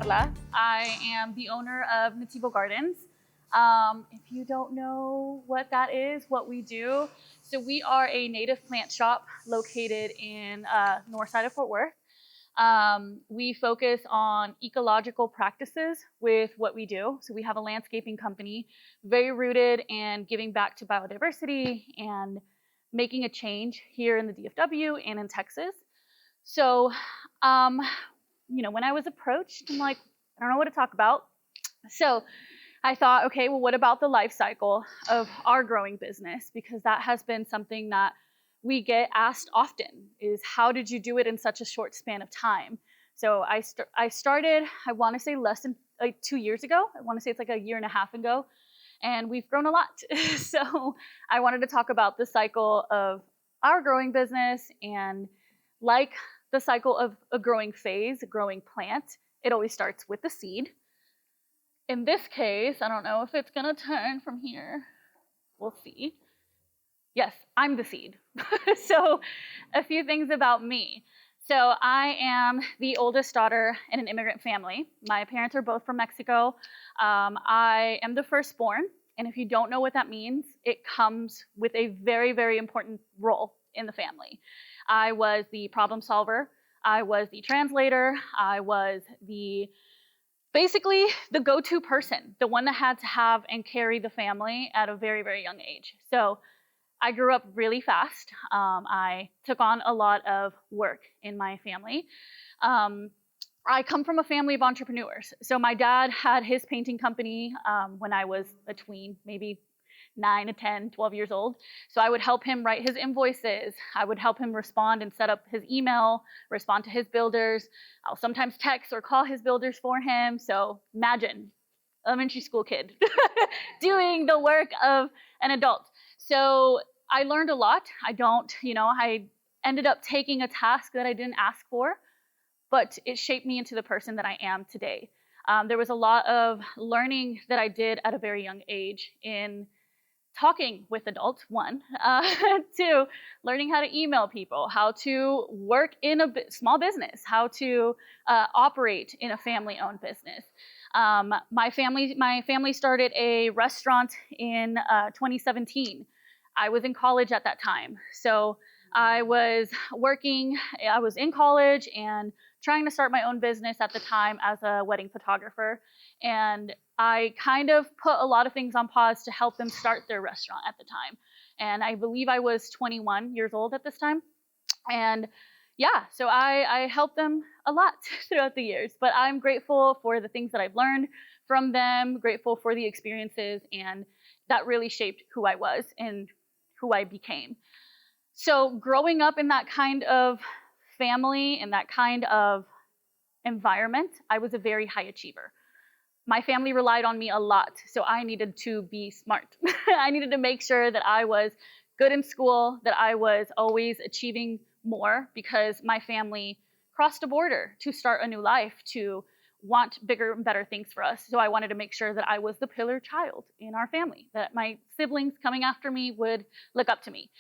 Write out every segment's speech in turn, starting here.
Karla. I am the owner of Nativo Gardens. If you don't know what that is, what we do, so we are a native plant shop located in north side of Fort Worth. We focus on ecological practices with what we do. So we have a landscaping company, very rooted in giving back to biodiversity and making a change here in the DFW and in Texas. So, when I was approached, I'm like, I don't know what to talk about. So I thought, okay, well, what about the life cycle of our growing business? Because that has been something that we get asked often, is how did you do it in such a short span of time? So I started, I want to say less than 2 years ago. I want to say it's like a year and a half ago. And we've grown a lot. So I wanted to talk about the cycle of our growing business, and like the cycle of a growing phase, a growing plant, it always starts with the seed. In this case, I don't know if it's gonna turn from here. We'll see. Yes, I'm the seed. So a few things about me. So I am the oldest daughter in an immigrant family. My parents are both from Mexico. I am the firstborn. And if you don't know what that means, it comes with a very, very important role in the family. I was the problem solver. I was the translator. I was basically the go-to person, the one that had to have and carry the family at a very, very young age. So I grew up really fast. I took on a lot of work in my family. I come from a family of entrepreneurs. So my dad had his painting company when I was a tween, maybe 9 to 10, 12 years old. So I would help him write his invoices. I would help him respond and set up his email, respond to his builders. I'll sometimes text or call his builders for him. So imagine, elementary school kid doing the work of an adult. So I learned a lot. I ended up taking a task that I didn't ask for, but it shaped me into the person that I am today. There was a lot of learning that I did at a very young age in talking with adults, one, two, learning how to email people, how to work in a small business, how to operate in a family-owned business. My family started a restaurant in 2017. I was in college at that time. So I was in college and trying to start my own business at the time as a wedding photographer. And I kind of put a lot of things on pause to help them start their restaurant at the time. And I believe I was 21 years old at this time. And yeah, so I helped them a lot throughout the years, but I'm grateful for the things that I've learned from them, grateful for the experiences, and that really shaped who I was and who I became. So growing up in that kind of family, in that kind of environment, I was a very high achiever. My family relied on me a lot, so I needed to be smart. I needed to make sure that I was good in school, that I was always achieving more, because my family crossed a border to start a new life, to want bigger and better things for us. So I wanted to make sure that I was the pillar child in our family, that my siblings coming after me would look up to me.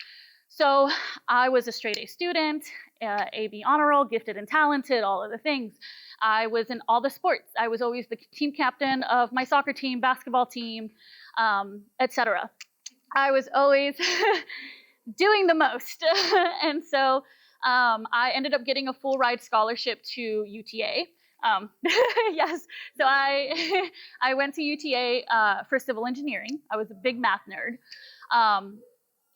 So I was a straight A student, AB honor roll, gifted and talented, all of the things. I was in all the sports. I was always the team captain of my soccer team, basketball team, etc. I was always doing the most. And so I ended up getting a full ride scholarship to UTA. Yes, so I went to UTA for civil engineering. I was a big math nerd.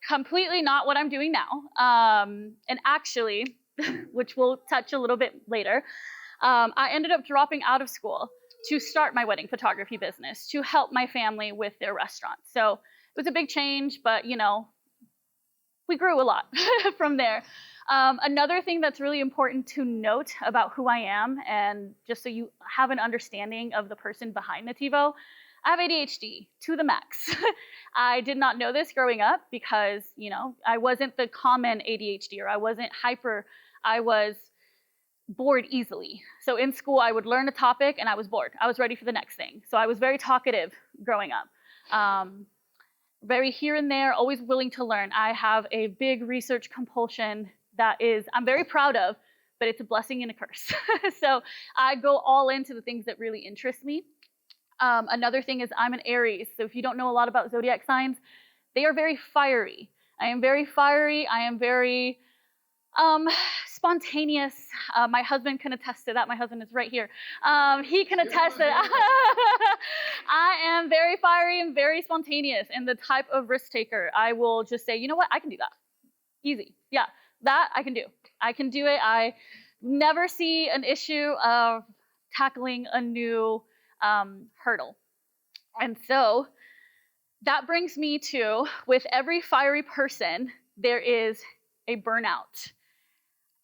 Completely not what I'm doing now. And actually, which we'll touch a little bit later, I ended up dropping out of school to start my wedding photography business, to help my family with their restaurant. So it was a big change, but we grew a lot from there. Another thing that's really important to note about who I am, and just so you have an understanding of the person behind Nativo, I have ADHD to the max. I did not know this growing up because, I wasn't the common ADHD, or I wasn't hyper. I was bored easily. So in school, I would learn a topic and I was bored. I was ready for the next thing. So I was very talkative growing up. Very here and there, always willing to learn. I have a big research compulsion that I'm very proud of, but it's a blessing and a curse. So I go all into the things that really interest me. Another thing is I'm an Aries. So if you don't know a lot about zodiac signs, they are very fiery. I am very fiery. I am very spontaneous. My husband can attest to that. My husband is right here. He can attest to that. I am very fiery and very spontaneous and the type of risk taker. I will just say, you know what? I can do that. Easy. Yeah, that I can do. I can do it. I never see an issue of tackling a new hurdle. And so that brings me to, with every fiery person, there is a burnout.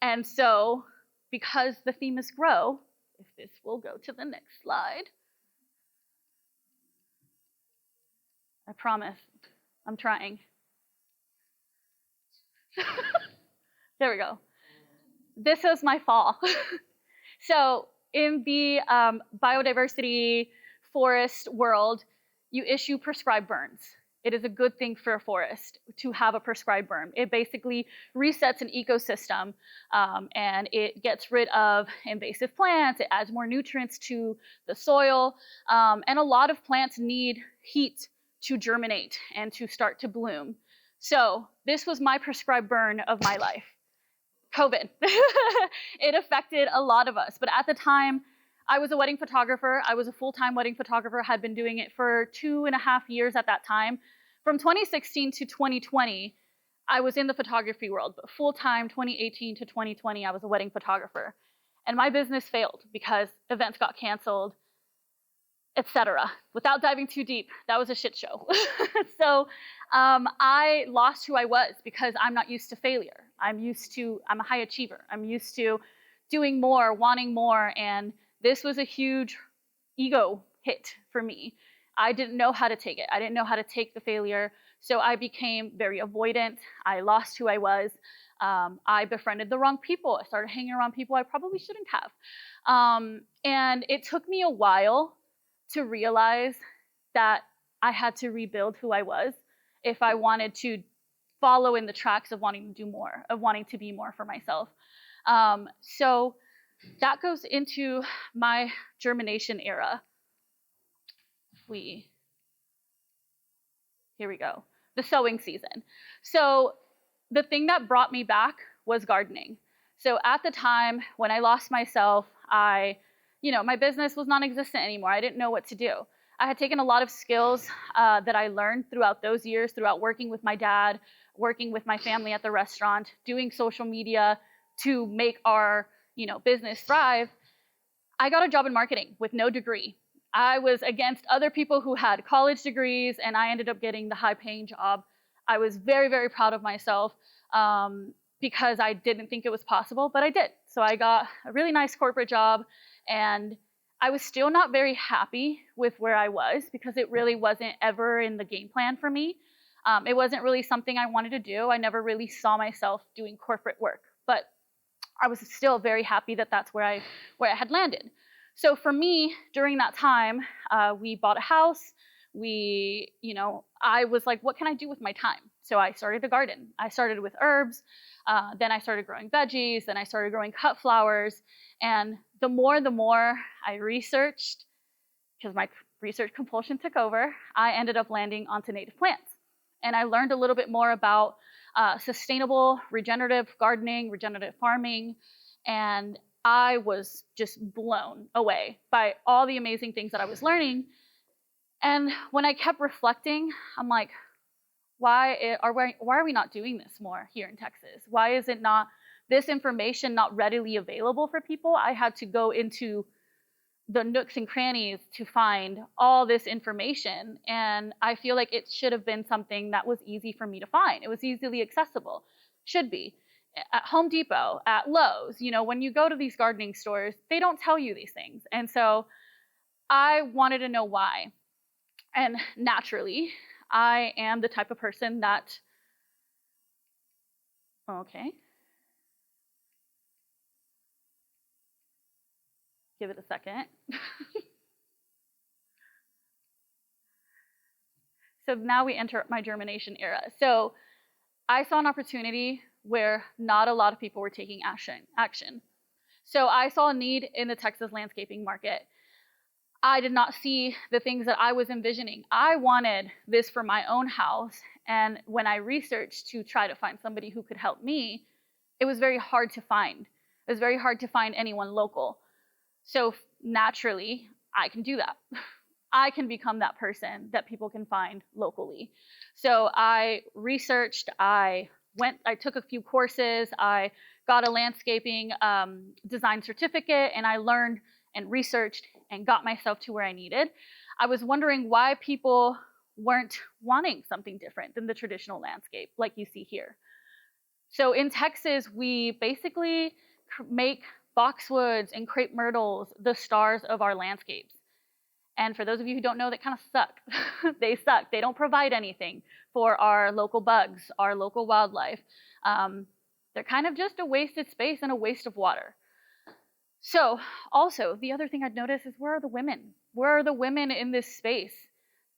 And so, because the theme is grow, if this will go to the next slide. I promise, I'm trying. There we go. This is my fall. So in the biodiversity forest world, you issue prescribed burns. It is a good thing for a forest to have a prescribed burn. It basically resets an ecosystem, and it gets rid of invasive plants. It adds more nutrients to the soil, and a lot of plants need heat to germinate and to start to bloom. So this was my prescribed burn of my life. COVID. It affected a lot of us, but at the time, I was a wedding photographer. I was a full-time wedding photographer, had been doing it for 2.5 years at that time. From 2016 to 2020, I was in the photography world, but full-time 2018 to 2020, I was a wedding photographer. And my business failed because events got canceled, etc. Without diving too deep, that was a shit show. So I lost who I was because I'm not used to failure. I'm a high achiever. I'm used to doing more, wanting more, and this was a huge ego hit for me. I didn't know how to take it. I didn't know how to take the failure. So I became very avoidant. I lost who I was. I befriended the wrong people. I started hanging around people I probably shouldn't have. And it took me a while to realize that I had to rebuild who I was if I wanted to follow in the tracks of wanting to do more, of wanting to be more for myself. So that goes into my germination era. Here we go, the sowing season. So the thing that brought me back was gardening. So at the time when I lost myself, my business was non-existent anymore. I didn't know what to do. I had taken a lot of skills that I learned throughout those years, throughout working with my dad, working with my family at the restaurant, doing social media to make our business thrive. I got a job in marketing with no degree. I was against other people who had college degrees, and I ended up getting the high-paying job. I was very, very proud of myself because I didn't think it was possible, but I did. So I got a really nice corporate job, and I was still not very happy with where I was because it really wasn't ever in the game plan for me. It wasn't really something I wanted to do. I never really saw myself doing corporate work, but I was still very happy that that's where I had landed. So for me, during that time, we bought a house. I was like, what can I do with my time? So I started a garden. I started with herbs, then I started growing veggies, then I started growing cut flowers. And the more I researched, because my research compulsion took over, I ended up landing onto native plants. And I learned a little bit more about sustainable regenerative gardening, regenerative farming, and I was just blown away by all the amazing things that I was learning. And when I kept reflecting, I'm like, why are we not doing this more here in Texas? Why is this information not readily available for people? I had to go into the nooks and crannies to find all this information, and I feel like it should have been something that was easy for me to find. It was easily accessible. Should be. At Home Depot, at Lowe's, when you go to these gardening stores, they don't tell you these things. And so I wanted to know why. And naturally, I am the type of person that, okay. Give it a second. So now we enter my germination era. So I saw an opportunity where not a lot of people were taking action. So I saw a need in the Texas landscaping market. I did not see the things that I was envisioning. I wanted this for my own house. And when I researched to try to find somebody who could help me, it was very hard to find. It was very hard to find anyone local. So naturally, I can do that. I can become that person that people can find locally. So I researched, I took a few courses, I got a landscaping design certificate, and I learned and researched and got myself to where I needed. I was wondering why people weren't wanting something different than the traditional landscape like you see here. So in Texas, we basically make boxwoods and crepe myrtles the stars of our landscapes. And for those of you who don't know, that kind of suck. They suck. They don't provide anything for our local bugs, our local wildlife. They're kind of just a wasted space and a waste of water. So also, the other thing I'd notice is, where are the women? Where are the women in this space?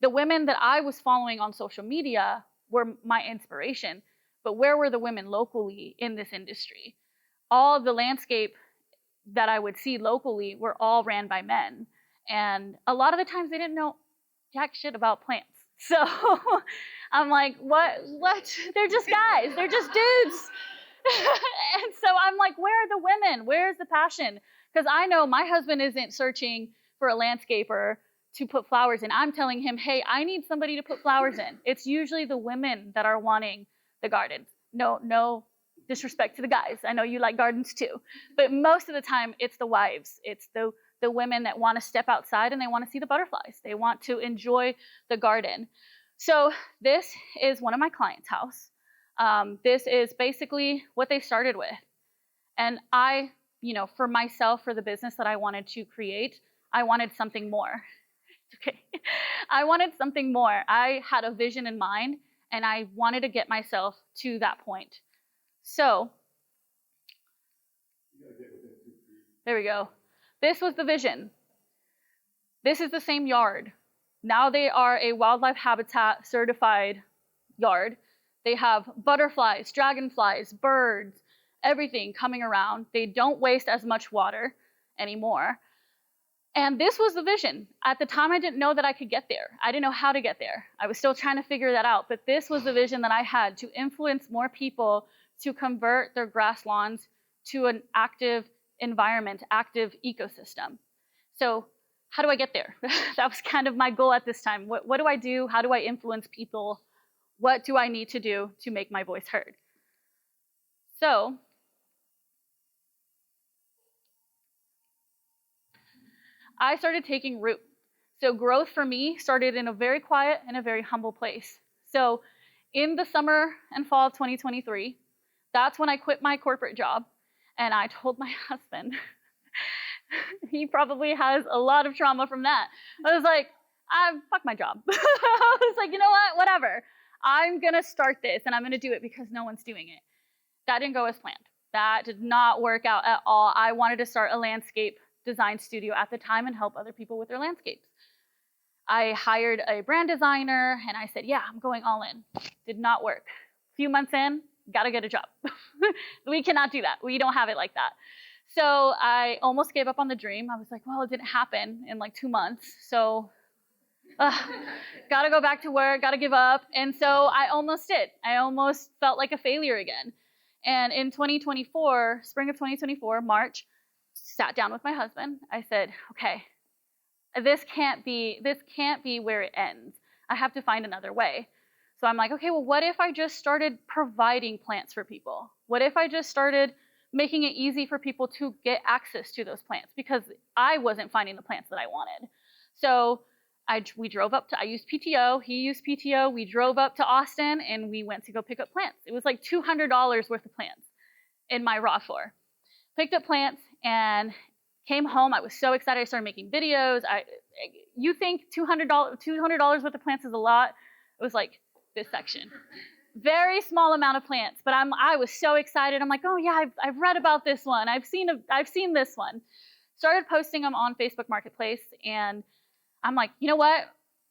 The women that I was following on social media were my inspiration, but where were the women locally in this industry? All of the landscape that I would see locally were all ran by men. And a lot of the times they didn't know jack shit about plants. So I'm like, what? They're just guys. They're just dudes. And so I'm like, where are the women? Where's the passion? Because I know my husband isn't searching for a landscaper to put flowers in. I'm telling him, hey, I need somebody to put flowers in. It's usually the women that are wanting the gardens. No disrespect to the guys. I know you like gardens too. But most of the time, it's the wives. It's the women that want to step outside and they want to see the butterflies. They want to enjoy the garden. So this is one of my clients' house. This is basically what they started with. And I, for myself, for the business that I wanted to create, I wanted something more. Okay. I wanted something more. I had a vision in mind and I wanted to get myself to that point. So there we go. This was the vision. This is the same yard. Now they are a wildlife habitat certified yard. They have butterflies, dragonflies, birds, everything coming around. They don't waste as much water anymore. And this was the vision. At the time, I didn't know that I could get there. I didn't know how to get there. I was still trying to figure that out. But this was the vision that I had, to influence more people to convert their grass lawns to an active environment, active ecosystem. So how do I get there? That was kind of my goal at this time. What do I do? How do I influence people? What do I need to do to make my voice heard? So I started taking root. So growth for me started in a very quiet and a very humble place. So in the summer and fall of 2023, that's when I quit my corporate job. And I told my husband, he probably has a lot of trauma from that. I was like, fuck my job. I was like, you know what, whatever. I'm gonna start this and I'm gonna do it because no one's doing it. That didn't go as planned. That did not work out at all. I wanted to start a landscape design studio at the time and help other people with their landscapes. I hired a brand designer and I said, yeah, I'm going all in. Did not work. A few months in, gotta get a job. We cannot do that. We don't have it like that. So I almost gave up on the dream. I was like, well, it didn't happen in like 2 months. So gotta go back to work, gotta give up. And so I almost did. I almost felt like a failure again. And in 2024, spring of 2024, March, sat down with my husband. I said, okay, this can't be where it ends. I have to find another way. So I'm like, okay, well, what if I just started providing plants for people? What if I just started making it easy for people to get access to those plants? Because I wasn't finding the plants that I wanted. So we drove up to, I used PTO, he used PTO, we drove up to Austin and we went to go pick up plants. It was like $200 worth of plants in my raw floor. Picked up plants and came home. I was so excited. I started making videos. You think $200 worth of plants is a lot? It was like this section. Very small amount of plants, but I was so excited. I'm like, oh yeah, I've read about this one. I've seen this one. Started posting them on Facebook Marketplace, and I'm like, you know what?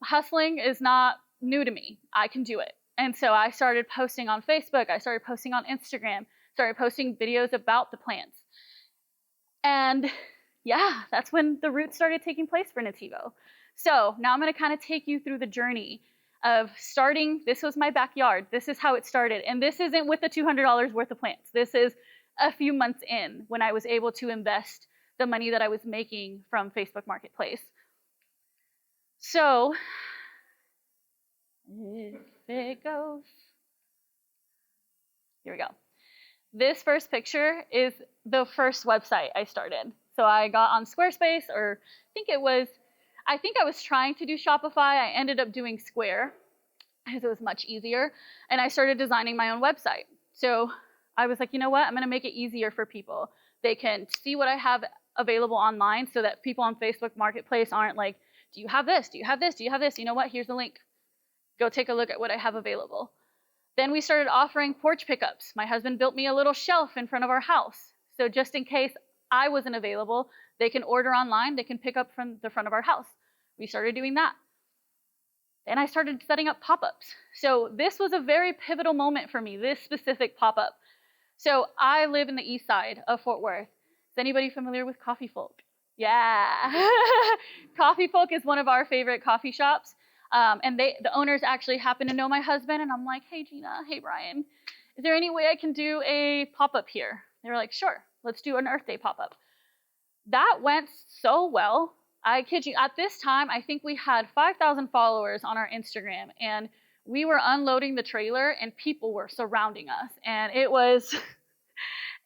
Hustling is not new to me. I can do it. And so I started posting on Facebook. I started posting on Instagram. Started posting videos about the plants. And yeah, that's when the roots started taking place for Nativo. So now I'm going to kind of take you through the journey of starting. This was my backyard. This is how it started. And this isn't with the $200 worth of plants. This is a few months in when I was able to invest the money that I was making from Facebook Marketplace. So if it goes, here we go. This first picture is the first website I started. So I got on Squarespace, or I think I was trying to do Shopify. I ended up doing Square because it was much easier. And I started designing my own website. So I was like, you know what? I'm going to make it easier for people. They can see what I have available online so that people on Facebook Marketplace aren't like, do you have this? Do you have this? Do you have this? You know what? Here's the link. Go take a look at what I have available. Then we started offering porch pickups. My husband built me a little shelf in front of our house. So just in case I wasn't available, they can order online, they can pick up from the front of our house. We started doing that. Then I started setting up pop-ups. So this was a very pivotal moment for me, this specific pop-up. So I live in the east side of Fort Worth. Is anybody familiar with Coffee Folk? Yeah. Coffee Folk is one of our favorite coffee shops. And the owners actually happen to know my husband. And I'm like, hey, Gina, hey, Brian, is there any way I can do a pop-up here? They were like, sure, let's do an Earth Day pop-up. That went so well. I kid you, at this time, I think we had 5,000 followers on our Instagram. And we were unloading the trailer and people were surrounding us. And it was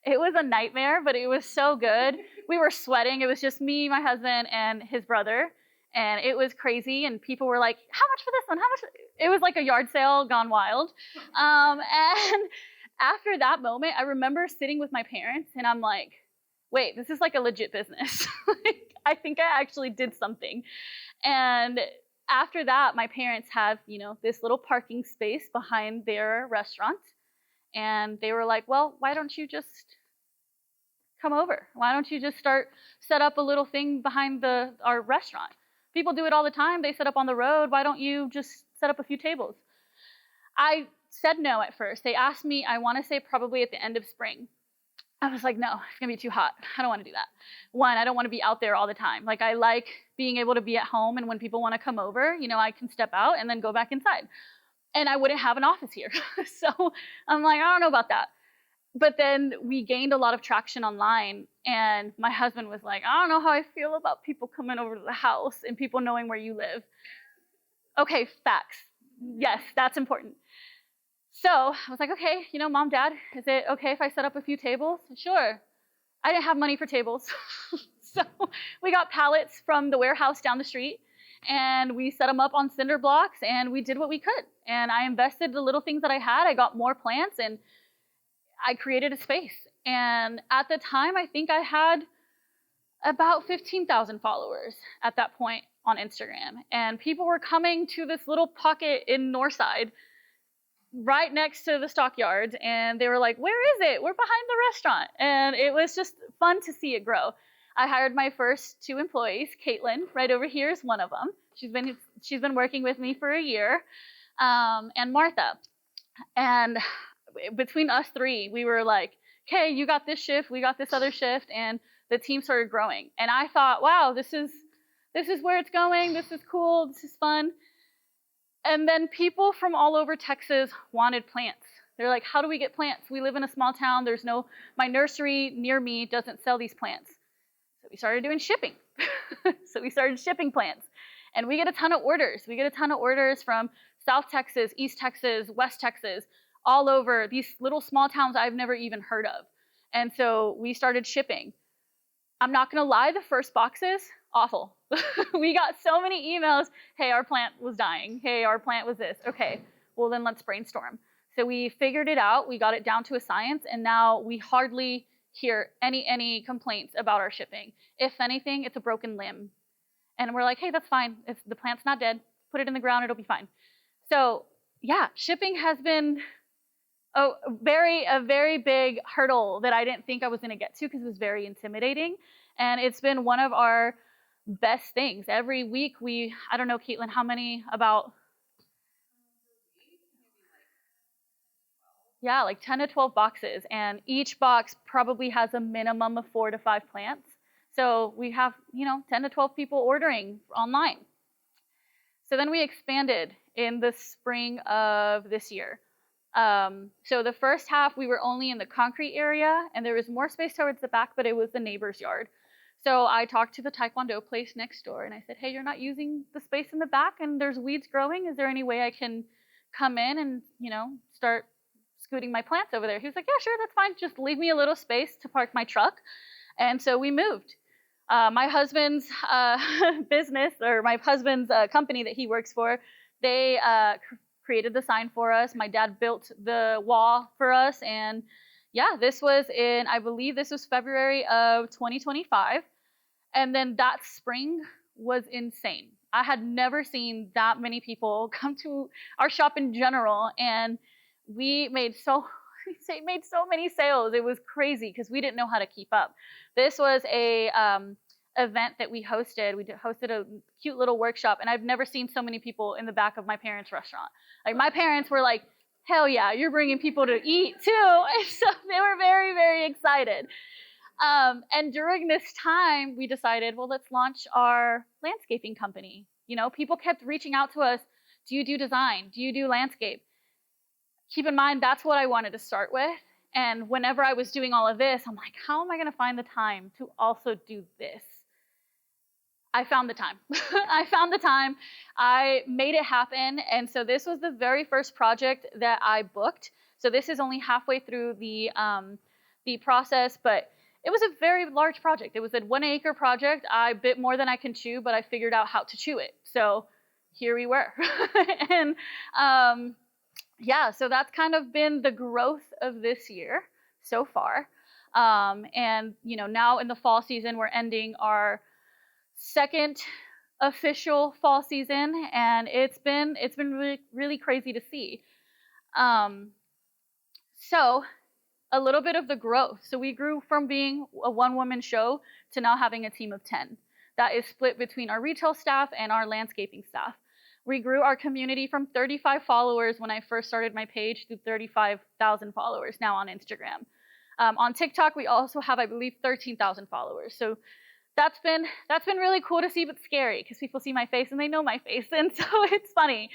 a nightmare, but it was so good. We were sweating. It was just me, my husband, and his brother. And it was crazy, and people were like, how much for this one? How much? It was like a yard sale gone wild. And after that moment, I remember sitting with my parents, and I'm like, wait, this is like a legit business. Like, I think I actually did something. And after that, my parents have, this little parking space behind their restaurant. And they were like, well, why don't you just come over? Why don't you just set up a little thing behind our restaurant? People do it all the time. They set up on the road. Why don't you just set up a few tables? I said no at first. They asked me, I want to say probably at the end of spring. I was like, no, it's going to be too hot. I don't want to do that. One, I don't want to be out there all the time. Like, I like being able to be at home, and when people want to come over, I can step out and then go back inside. And I wouldn't have an office here. So I'm like, I don't know about that. But then we gained a lot of traction online, and my husband was like, I don't know how I feel about people coming over to the house and people knowing where you live. Okay, facts. Yes, that's important. So I was like, okay, Mom, Dad, is it okay if I set up a few tables? Sure. I didn't have money for tables. So we got pallets from the warehouse down the street, and we set them up on cinder blocks, and we did what we could. And I invested the little things that I had. I got more plants, and I created a space. And at the time, I think I had about 15,000 followers at that point on Instagram. And people were coming to this little pocket in Northside right next to the stockyards. And they were like, where is it? We're behind the restaurant. And it was just fun to see it grow. I hired my first 2 employees. Caitlin, right over here, is one of them. She's been working with me for a year. And Martha. And between us 3, we were like, okay, you got this shift, we got this other shift, and the team started growing. And I thought, wow, this is where it's going. This is cool. This is fun. And then people from all over Texas wanted plants. They're like, how do we get plants? We live in a small town. My nursery near me doesn't sell these plants. So we started doing shipping. So we started shipping plants. And we get a ton of orders. We get a ton of orders from South Texas, East Texas, West Texas, all over these little small towns I've never even heard of. And so we started shipping. I'm not going to lie, the first boxes, awful. We got so many emails. Hey, our plant was dying. Hey, our plant was this. Okay, well then let's brainstorm. So we figured it out. We got it down to a science, and now we hardly hear any complaints about our shipping. If anything, it's a broken limb. And we're like, hey, that's fine. If the plant's not dead, put it in the ground, it'll be fine. So yeah, shipping has been a very big hurdle that I didn't think I was going to get to, because it was very intimidating. And it's been one of our best things. Every week I don't know, Caitlin, how many about? Yeah, like 10 to 12 boxes. And each box probably has a minimum of 4 to 5 plants. So we have, 10 to 12 people ordering online. So then we expanded in the spring of this year. So the first half, we were only in the concrete area, and there was more space towards the back, but it was the neighbor's yard. So I talked to the Taekwondo place next door, and I said, hey, you're not using the space in the back, and there's weeds growing. Is there any way I can come in and, start scooting my plants over there? He was like, yeah, sure, that's fine. Just leave me a little space to park my truck. And so we moved. My husband's business, or my husband's company that he works for, they created the sign for us. My dad built the wall for us. And yeah, this was I believe this was February of 2025. And then that spring was insane. I had never seen that many people come to our shop in general. And we made so many sales. It was crazy because we didn't know how to keep up. This was a event that we hosted. We hosted a cute little workshop, and I've never seen so many people in the back of my parents' restaurant. Like, my parents were like, hell yeah, you're bringing people to eat too. And so they were very, very excited. And during this time, we decided, well, let's launch our landscaping company. People kept reaching out to us. Do you do design? Do you do landscape? Keep in mind, that's what I wanted to start with. And whenever I was doing all of this, I'm like, how am I going to find the time to also do this? I found the time. I found the time. I made it happen. And so this was the very first project that I booked. So this is only halfway through the process, but it was a very large project. It was a 1 acre project. I bit more than I can chew, but I figured out how to chew it. So here we were. And yeah, so that's kind of been the growth of this year so far. And now in the fall season, we're ending our second official fall season, and it's been really, really crazy to see. So a little bit of the growth. So we grew from being a one-woman show to now having a team of 10. That is split between our retail staff and our landscaping staff. We grew our community from 35 followers when I first started my page to 35,000 followers now on Instagram. On TikTok, we also have, I believe, 13,000 followers. So that's been really cool to see, but scary because people see my face and they know my face, and so it's funny.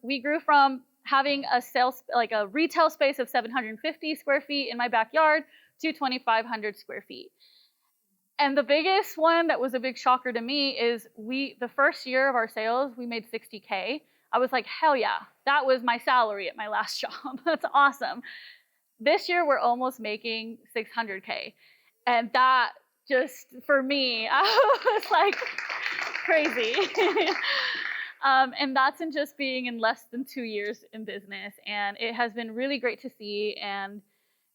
We grew from having a retail space of 750 square feet in my backyard to 2,500 square feet. And the biggest one that was a big shocker to me is the first year of our sales, we made $60K. I was like, hell yeah, that was my salary at my last job. That's awesome. This year, we're almost making $600K. And that just, for me, I was like, crazy. And that's in just being in less than 2 years in business. And it has been really great to see. And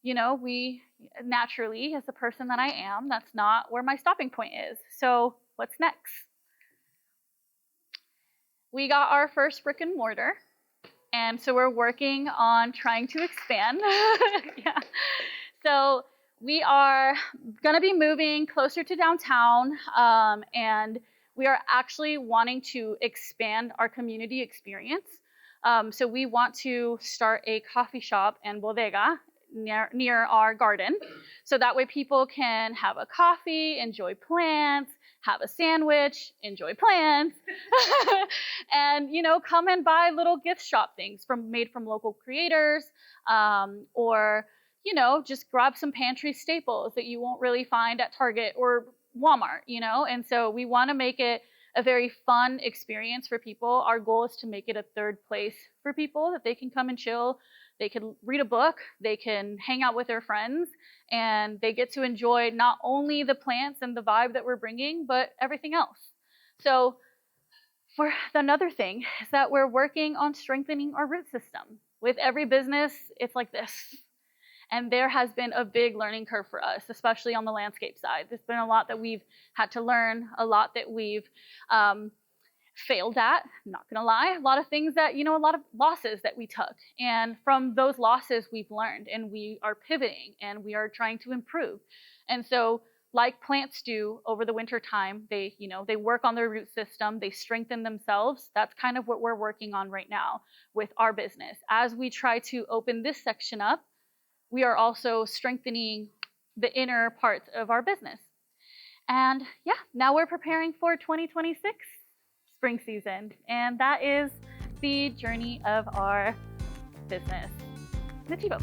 we naturally, as the person that I am, that's not where my stopping point is. So what's next? We got our first brick and mortar. And so we're working on trying to expand. Yeah. So we are going to be moving closer to downtown. And we are actually wanting to expand our community experience. So we want to start a coffee shop and bodega near our garden. So that way people can have a coffee, enjoy plants, have a sandwich, enjoy plants, and come and buy little gift shop things made from local creators, or just grab some pantry staples that you won't really find at Target or Walmart, and so we want to make it a very fun experience for people. Our goal is to make it a third place for people that they can come and chill. They can read a book, they can hang out with their friends, and they get to enjoy not only the plants and the vibe that we're bringing, but everything else. So another thing is that we're working on strengthening our root system. With every business, it's like this. And there has been a big learning curve for us, especially on the landscape side. There's been a lot that we've had to learn, a lot that we've failed at, not gonna lie, a lot of things that, a lot of losses that we took. And from those losses, we've learned, and we are pivoting, and we are trying to improve. And so, like plants do over the winter time, they work on their root system, they strengthen themselves. That's kind of what we're working on right now with our business. As we try to open this section up, we are also strengthening the inner parts of our business. And yeah, now we're preparing for 2026 spring season. And that is the journey of our business, Nativo.